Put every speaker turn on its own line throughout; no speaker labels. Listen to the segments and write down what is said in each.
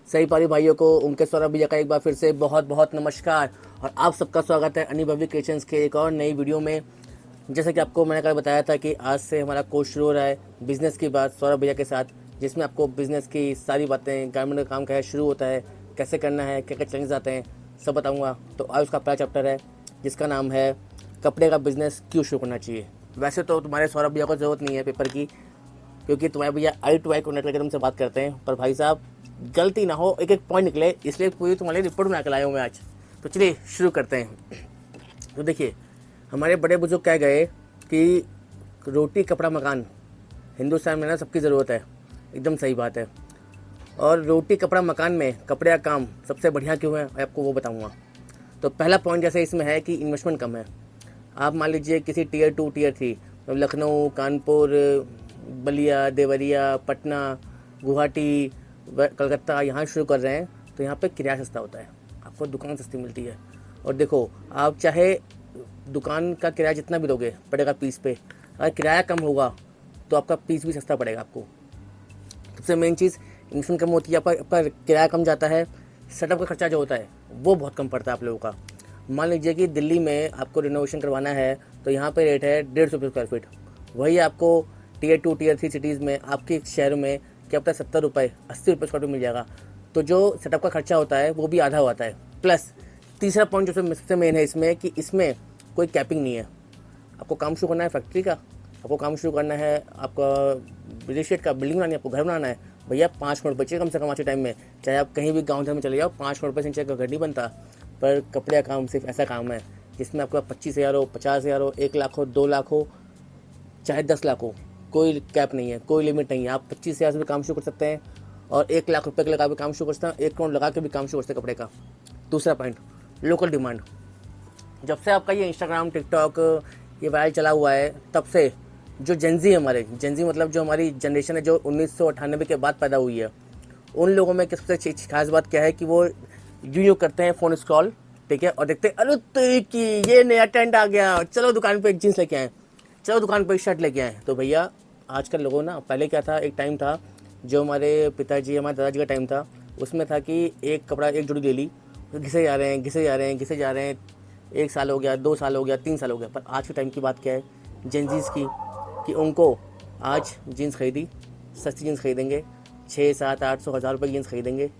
सही पारी भाइयों को उनके सौरभ भैया का एक बार फिर से बहुत बहुत नमस्कार। और आप सबका स्वागत है अनुभवी क्रिएशंस के एक और नई वीडियो में। जैसा कि आपको मैंने कल बताया था कि आज से हमारा कोर्स शुरू हो रहा है बिज़नेस की बात सौरभ भैया के साथ, जिसमें आपको बिज़नेस की सारी बातें, गारमेंट का काम कैसे शुरू होता है, कैसे करना है, क्या क्या चैलेंज आते हैं, सब बताऊँगा। तो आज उसका पहला चैप्टर है जिसका नाम है कपड़े का बिज़नेस क्यों शुरू करना चाहिए। वैसे तो तुम्हारे सौरभ भैया को ज़रूरत नहीं है पेपर की, क्योंकि तुम्हारे भैया आई टू आई कॉन्टेक्ट करके तुमसे बात करते हैं, पर भाई साहब गलती ना हो, एक एक पॉइंट निकले, इसलिए पूरी तुम्हारे रिपोर्ट बना के लाया हूँ मैं आज। तो चलिए शुरू करते हैं। तो देखिए, हमारे बड़े बुजुर्ग कह गए कि रोटी कपड़ा मकान हिंदुस्तान में ना सबकी ज़रूरत है। एकदम सही बात है। और रोटी कपड़ा मकान में कपड़े का काम सबसे बढ़िया क्यों है, मैं आपको वो बताऊँगा। तो पहला पॉइंट जैसे इसमें है कि इन्वेस्टमेंट कम है। आप मान लीजिए किसी टियर 2 टियर 3 मतलब लखनऊ, कानपुर, बलिया, देवरिया, पटना, गुवाहाटी, कलकत्ता यहाँ शुरू कर रहे हैं, तो यहाँ पे किराया सस्ता होता है, आपको दुकान सस्ती मिलती है। और देखो, आप चाहे दुकान का किराया जितना भी दोगे पड़ेगा पीस पे, अगर किराया कम होगा तो आपका पीस भी सस्ता पड़ेगा आपको। सबसे मेन चीज़ इन्वेस्टमेंट कम होती है, आपका किराया कम जाता है, सेटअप का खर्चा जो होता है वो बहुत कम पड़ता है आप लोगों का। मान लीजिए कि दिल्ली में आपको रिनोवेशन करवाना है तो यहाँ पे रेट है 150 रुपये स्क्वायर फीट। वही आपको टियर 2 टियर 3 सिटीज़ में आपके शहरों में क्या पता 70 रुपये 80 रुपये स्क्वायर फीट मिल जाएगा। तो जो सेटअप का खर्चा होता है वो भी आधा होता है। प्लस तीसरा पॉइंट जो सबसे मेन है इसमें कि इसमें कोई कैपिंग नहीं है। आपको काम शुरू करना है फैक्ट्री का, आपको काम शुरू करना है आपका रियल एस्टेट का, बिल्डिंग बनानी है, आपको घर बनाना है, भैया 5 करोड़ बचे कम से कम आज के टाइम में। चाहे आप कहीं भी गाँव घर में चले जाओ, 5 करोड़ रुपये से नीचे का घर नहीं बनता। पर कपड़े का काम सिर्फ ऐसा काम है जिसमें आपका 25,000 हो, 50,000 हो, 1 लाख हो, 2 लाख हो, चाहे 10 लाख हो, कोई कैप नहीं है, कोई लिमिट नहीं है। आप 25,000 से भी काम शुरू कर सकते हैं और 1 लाख रुपये के लगा भी काम शुरू कर सकते हैं, 1 करोड़ लगा के भी काम शुरू कर सकते हैं कपड़े का। दूसरा पॉइंट, लोकल डिमांड। जब से आपका ये इंस्टाग्राम, टिकटॉक ये वायरल चला हुआ है, तब से जो जेंजी है, हमारे जेंजी मतलब जो हमारी जनरेशन है जो 1998 के बाद पैदा हुई है, उन लोगों में सबसे खास बात क्या है कि वो यूँ करते हैं फ़ोन स्क्रॉल, ठीक है, और देखते हैं अरे तेरी की ये नया ट्रेंड आ गया, चलो दुकान पे एक जीन्स लेके आए, चलो दुकान पे एक शर्ट लेके आए। तो भैया आजकल लोगों ना, पहले क्या था, एक टाइम था जो हमारे पिताजी, हमारे दादाजी का टाइम था, उसमें था कि एक कपड़ा एक जोड़ी ले ली, तो घिसे जा रहे हैं, घिसे जा रहे हैं, घिसे जा रहे हैं, 1 साल हो गया, 2 साल हो गया, 3 साल हो गया। पर आज के टाइम की बात क्या है जेंजीज़ की, कि उनको आज जीन्स खरीदी, सस्ती जीन्स खरीदेंगे, 6, 7, 800, 1000 रुपये की जीन्स खरीदेंगे,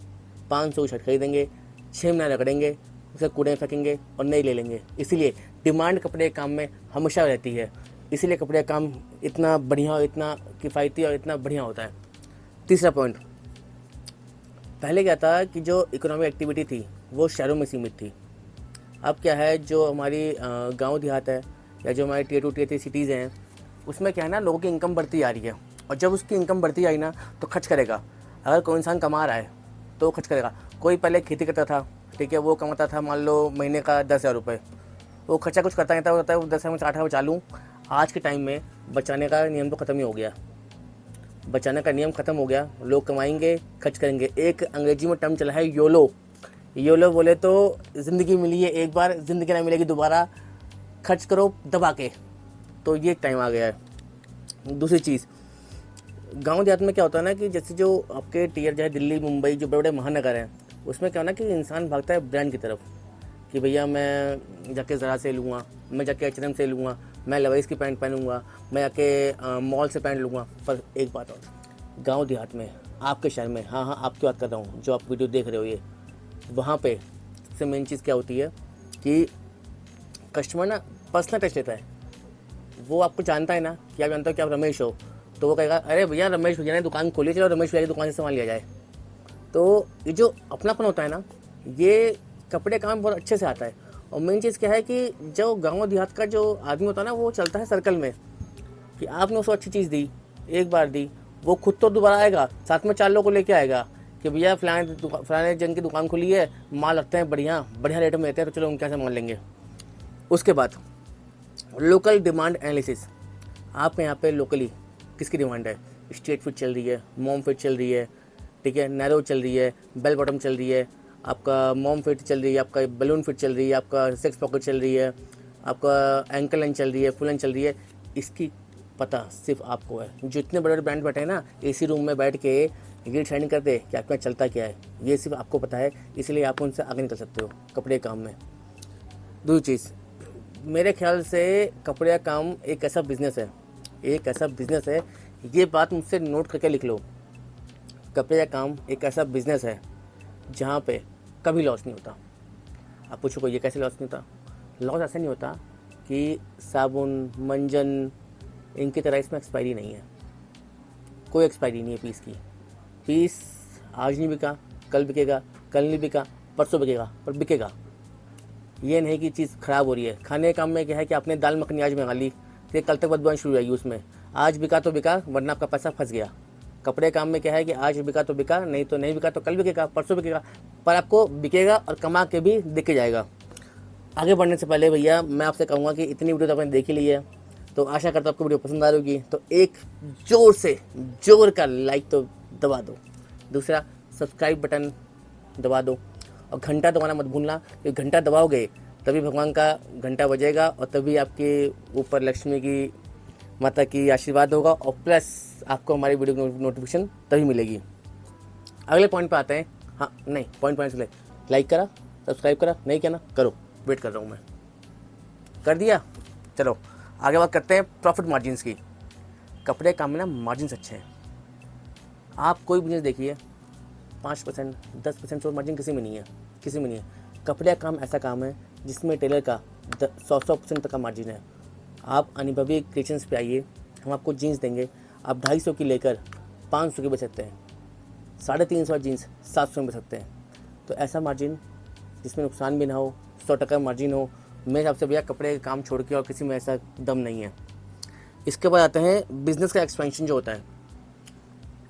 500 की शर्ट खरीदेंगे, 6 महीने रगड़ेंगे, उसे कूड़े में फेंकेंगे और नई ले लेंगे। इसीलिए डिमांड कपड़े के काम में हमेशा रहती है, इसीलिए कपड़े का काम इतना बढ़िया, इतना किफ़ायती और इतना बढ़िया होता है। तीसरा पॉइंट, पहले क्या था कि जो इकोनॉमिक एक्टिविटी थी वो शहरों में सीमित थी। अब क्या है, जो हमारी गांव देहात है या जो हमारी टियर 2 टियर 3 सिटीज़ हैं, उसमें क्या है ना, लोगों की इनकम बढ़ती आ रही है, और जब उसकी इनकम बढ़ती आई ना तो खर्च करेगा। अगर कोई इंसान कमा रहा है तो खर्च करेगा। कोई पहले खेती करता था, ठीक है, वो कमाता था मान लो महीने का 10,000 रुपये, वो खर्चा कुछ करता नहीं था, वो होता है वो 10,000 में 8,000 बचा लूँ। आज के टाइम में बचाने का नियम तो ख़त्म ही हो गया, बचाने का नियम ख़त्म हो गया। लोग कमाएंगे, खर्च करेंगे। एक अंग्रेजी में टर्म चला है योलो। योलो बोले तो ज़िंदगी मिली है एक बार, ज़िंदगी ना मिलेगी दोबारा, खर्च करो दबा के। तो ये टाइम आ गया है। दूसरी चीज़, गांव देहात में क्या होता है ना कि जैसे जो आपके टियर, चाहे दिल्ली, मुंबई, जो बड़े बड़े महानगर हैं, उसमें क्या होना कि इंसान भागता है ब्रांड की तरफ, कि भैया मैं जाके ज़रा से लूँगा, मैं जाके H&M से लूँगा, मैं लेवाइस की पैंट पहनूँगा, मैं जाके मॉल से पैंट लूँगा। पर एक बात और, गांव देहात में, आपके शहर में, हाँ हाँ आपकी बात कर रहा हूँ, जो आप वीडियो देख रहे हो ये, वहाँ पे सबसे मेन चीज़ क्या होती है कि कस्टमर ना पर्सनल टच लेता है। वो आपको जानता है ना, कि आप जानते हो कि आप रमेश हो, तो वो कहेगा अरे भैया रमेश भैया ने दुकान खोली, चलो रमेश भैया की दुकान से सामान लिया जाए। तो ये जो अपनापन होता है ना, ये कपड़े काम बहुत अच्छे से आता है। और मेन चीज़ क्या है कि जो गांव देहात का जो आदमी होता है ना, वो चलता है सर्कल में, कि आपने उसको अच्छी चीज़ दी, एक बार दी, वो खुद तो दोबारा आएगा, साथ में 4 लोगों को लेके आएगा कि भैया फलाने जन की दुकान खुली है, माल रखते हैं बढ़िया बढ़िया रेट में देते हैं, तो चलो उनके यहाँ से माल लेंगे। उसके बाद लोकल डिमांड एनालिसिस। आपके यहाँ पे लोकली किसकी डिमांड है? स्ट्रेट फिट चल रही है, मॉम फिट चल रही है, ठीक है, नैरो चल रही है, बेल बॉटम चल रही है, आपका मॉम फिट चल रही है, आपका बलून फिट चल रही है, आपका 6 पॉकेट चल रही है, आपका एंकल लाइन चल रही है, फुल लाइन चल रही है। इसकी पता सिर्फ आपको है। जो इतने बड़े ब्रांड बैठे हैं ना, एसी रूम में बैठ के ये डिसाइड करते कि आपके यहाँ चलता क्या है, ये सिर्फ आपको पता है, इसलिए आप उनसे आगे निकल सकते हो कपड़े काम में। दूसरी चीज़, मेरे ख्याल से कपड़े का काम एक ऐसा बिज़नेस है, एक ऐसा बिज़नेस है, ये बात मुझसे नोट करके लिख लो। कपड़े का काम एक ऐसा बिज़नेस है जहाँ पे कभी लॉस नहीं होता। आप पूछो ये कैसे लॉस नहीं होता? लॉस ऐसे नहीं होता कि साबुन, मंजन, इनकी तरह इसमें एक्सपायरी नहीं है। कोई एक्सपायरी नहीं है पीस की। पीस आज नहीं बिका, कल बिकेगा, कल नहीं बिका, परसों बिकेगा, पर बिकेगा। ये नहीं कि चीज़ ख़राब हो रही है। खाने के काम में क्या है कि आपने दाल मखनी आज मंगा ली, फिर कल तक बदबू शुरू हुई उसमें। आज बिका तो बिका, वरना आपका पैसा फंस गया। कपड़े काम में क्या है कि आज बिका तो बिका, नहीं तो नहीं बिका तो कल बिकेगा, परसों बिकेगा, पर आपको बिकेगा और कमा के भी दिख जाएगा। आगे बढ़ने से पहले भैया मैं आपसे कहूँगा कि इतनी वीडियो तो आपने देख ही ली है, तो आशा करता हूँ आपको वीडियो पसंद आ रही होगी। तो एक जोर का लाइक तो दबा दो, दूसरा सब्सक्राइब बटन दबा दो, और घंटा दबाना मत भूलना, क्योंकि घंटा दबाओगे तभी भगवान का घंटा बजेगा और तभी आपके ऊपर लक्ष्मी की माता की आशीर्वाद होगा, और प्लस आपको हमारी वीडियो की नोटिफिकेशन तभी मिलेगी। अगले पॉइंट पे आते हैं। हाँ नहीं, पॉइंट से लाइक करा, सब्सक्राइब करा, नहीं किया ना, करो, वेट कर रहा हूँ मैं। कर दिया? चलो आगे बात करते हैं प्रॉफिट मार्जिन्स की। कपड़े काम में ना मार्जिन्स अच्छे हैं। आप कोई बिजनेस देखिए, 5%, 10% से मार्जिन किसी में नहीं है, किसी में नहीं है। कपड़े का काम ऐसा काम है जिसमें टेलर का 100% तक का मार्जिन है। आप अनुभवी क्रिएशंस पे आइए, हम आपको जीन्स देंगे, आप 250 की लेकर 500 की बेच सकते हैं, 350 जीन्स 700 में बेच सकते हैं। तो ऐसा मार्जिन जिसमें नुकसान भी ना हो, 100% मार्जिन हो, मेरे हिसाब से भैया कपड़े का काम छोड़ के और किसी में ऐसा दम नहीं है। इसके बाद आते हैं बिज़नेस का एक्सपेंशन जो होता है।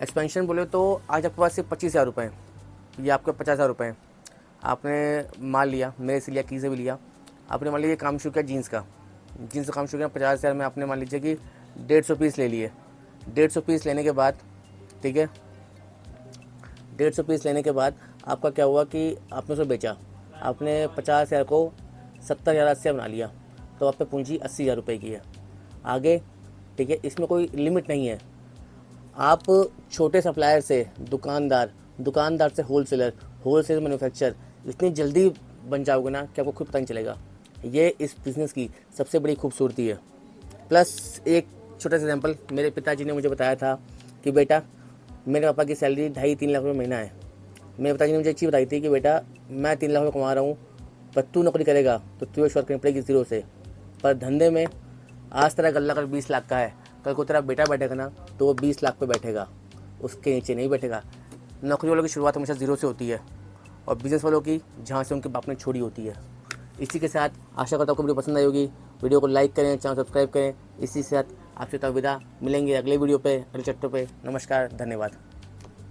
एक्सपेंशन बोले तो आज आपके पास सिर्फ 25,000 रुपये हैं या आपके 50,000 रुपये हैं, आपने माल लिया, मेरे से लिया, की से भी लिया, आपने मान लीजिए काम शुरू किया जीन्स का काम शुरू किया 50,000 में, आपने मान लीजिए कि 150 पीस ले लिए। 150 पीस लेने के बाद, ठीक है, 150 पीस लेने के बाद आपका क्या हुआ कि आपने उसे बेचा, आपने 50,000 को 70,000 से बना लिया, तो आप पे पूंजी 80,000 रुपये की है। आगे ठीक है, इसमें कोई लिमिट नहीं है। आप छोटे सप्लायर से दुकानदार से होलसेलर मैन्युफैक्चर इतनी जल्दी बन जाओगे ना कि आपको खुद पता नहीं चलेगा। ये इस बिज़नेस की सबसे बड़ी खूबसूरती है। प्लस एक छोटा सा एग्जांपल, मेरे पिताजी ने मुझे बताया था कि बेटा, मेरे पापा की सैलरी 2.5-3 लाख रुपये महीना है। मेरे पिताजी ने मुझे एक चीज़ बताई थी कि बेटा, मैं 3 लाख रुपये कमा रहा हूँ, पर तू नौकरी करेगा तो तुझे शुरुआत करनी पड़ेगी 0 से। पर धंधे में आज तेरा गल्ला अगर 20 लाख का है, कल को तेरा बेटा बैठेगा ना तो वो 20 लाख पे बैठेगा, उसके नीचे नहीं बैठेगा। नौकरी वालों की शुरुआत हमेशा 0 से होती है, और बिज़नेस वालों की जहाँ से उनके बाप ने छोड़ी होती है। इसी के साथ आशा करता हूँ आपको वीडियो पसंद आई होगी। वीडियो को लाइक करें, चैनल सब्सक्राइब करें। इसी के साथ आपसे तब विदा, मिलेंगे अगले वीडियो पे, अगले चैप्टर पे। नमस्कार, धन्यवाद।